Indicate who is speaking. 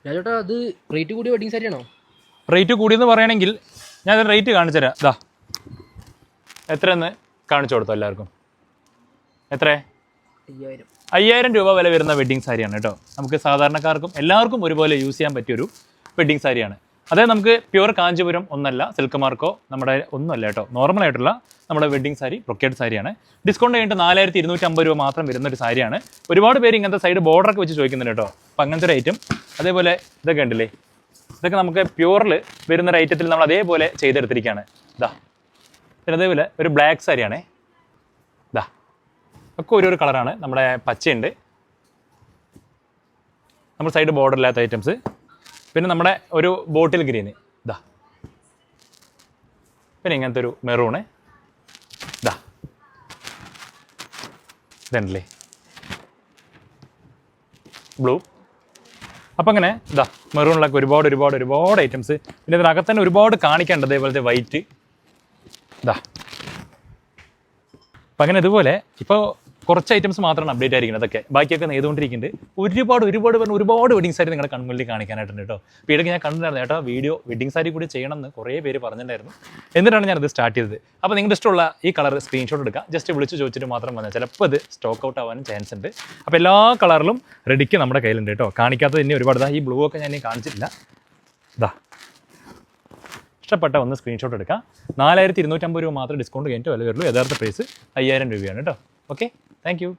Speaker 1: രാജേട്ടാ അത് റേറ്റ് കൂടിയ വെഡിങ് സാരി ആണോ?
Speaker 2: റേറ്റ് കൂടിയെന്ന് പറയുകയാണെങ്കിൽ ഞാൻ റേറ്റ് കാണിച്ചു തരാം. ഇതാ എത്രയെന്ന് കാണിച്ചു കൊടുത്തോ എല്ലാവർക്കും. എത്ര? 5000 രൂപ വില വരുന്ന വെഡ്ഡിങ് സാരിയാണ് കേട്ടോ. നമുക്ക് സാധാരണക്കാർക്കും എല്ലാവർക്കും ഒരുപോലെ യൂസ് ചെയ്യാൻ പറ്റിയൊരു വെഡ്ഡിങ് സാരിയാണ്. അതായത് നമുക്ക് പ്യുവർ കാഞ്ചീപുരം ഒന്നല്ല, സിൽക്ക് മാർക്കോ നമ്മുടെ ഒന്നുമല്ല കേട്ടോ. നോർമലായിട്ടുള്ള നമ്മുടെ വെഡ്ഡിങ് സാരി, ബ്രൊക്കേഡ് സാരിയാണ്. ഡിസ്കൗണ്ട് കഴിഞ്ഞിട്ട് 4250 രൂപ മാത്രം വരുന്ന ഒരു സാരിയാണ്. ഒരുപാട് പേര് ഇങ്ങനത്തെ സൈഡ് ബോർഡറൊക്കെ വെച്ച് ചോദിക്കുന്നുണ്ട് കേട്ടോ. അപ്പോൾ അങ്ങനത്തെ ഒരു ഐറ്റം. അതേപോലെ ഇതൊക്കെ ഉണ്ടല്ലേ, ഇതൊക്കെ നമുക്ക് പ്യുവറിൽ വരുന്ന ഒരു ഐറ്റത്തിൽ നമ്മൾ അതേപോലെ ചെയ്തെടുത്തിരിക്കുകയാണ്. ഇതാ പിന്നെ അതേപോലെ ഒരു ബ്ലാക്ക് സാരിയാണേ. ഇതാ ഒക്കെ ഒരു കളറാണ്. നമ്മുടെ പച്ചയുണ്ട്, നമ്മൾ സൈഡ് ബോർഡർ ഇല്ലാത്ത ഐറ്റംസ്. പിന്നെ നമ്മുടെ ഒരു ബോട്ടിൽ ഗ്രീന് ഇതാ. പിന്നെ ഇങ്ങനത്തെ ഒരു മെറൂണ് ഇതാ. ഇതുണ്ടല്ലേ ബ്ലൂ. അപ്പം അങ്ങനെ ഇതാ മെറൂണിലൊക്കെ ഒരുപാട് ഐറ്റംസ്. പിന്നെ ഇതിനകത്ത് തന്നെ ഒരുപാട് കാണിക്കേണ്ടത് അതേപോലത്തെ വൈറ്റ് ഇതാ. അപ്പം അങ്ങനെ ഇതുപോലെ ഇപ്പോൾ കുറച്ച് ഐറ്റംസ് മാത്രമാണ് അപ്ഡേറ്റ് ആയിരിക്കുന്നത്. അതൊക്കെ ബാക്കിയൊക്കെ നെയ്തുകൊണ്ടിരിക്കുന്നുണ്ട്. ഒരുപാട് വെഡിങ് സാരി നിങ്ങളുടെ കൺമുന്നിൽ കാണിക്കാനായിട്ടുണ്ട് കേട്ടോ. അപ്പോൾ ഇടയ്ക്ക് ഞാൻ കണ്ടിട്ടുണ്ടായിരുന്നു കേട്ടോ വീഡിയോ വെഡിങ് സാരി കൂടി ചെയ്യണമെന്ന് കുറേ പേര് പറഞ്ഞിട്ടുണ്ടായിരുന്നു. എന്നിട്ടാണ് ഞാനത് സ്റ്റാർട്ട് ചെയ്തത്. അപ്പോൾ നിങ്ങളുടെ ഇഷ്ടമുള്ള ഈ കളർ സ്ക്രീൻഷോട്ട് എടുക്കുക. ജസ്റ്റ് വിളിച്ച് ചോദിച്ചിട്ട് മാത്രം വന്നാൽ ചിലപ്പോൾ ഇത് സ്റ്റോക്ക് ഔട്ട് ആവാനും ചാൻസ് ഉണ്ട്. അപ്പോൾ എല്ലാ കളറിലും റെഡിക്ക് നമ്മുടെ കയ്യിലുണ്ട് കേട്ടോ. കാണിക്കാത്തത് ഇനി ഒരുപാട്. ഈ ബ്ലൂ ഒക്കെ ഞാൻ കാണിച്ചിട്ടില്ല. ഇതാ ഇഷ്ടപ്പെട്ട ഒന്ന് സ്ക്രീൻഷോട്ട് എടുക്കാം. 4250 രൂപ മാത്രം ഡിസ്കൗണ്ട് കഴിഞ്ഞിട്ട് വില വരുള്ളൂ. യഥാർത്ഥ പ്രൈസ് 5000 രൂപയാണ് കേട്ടോ. Okay, thank you.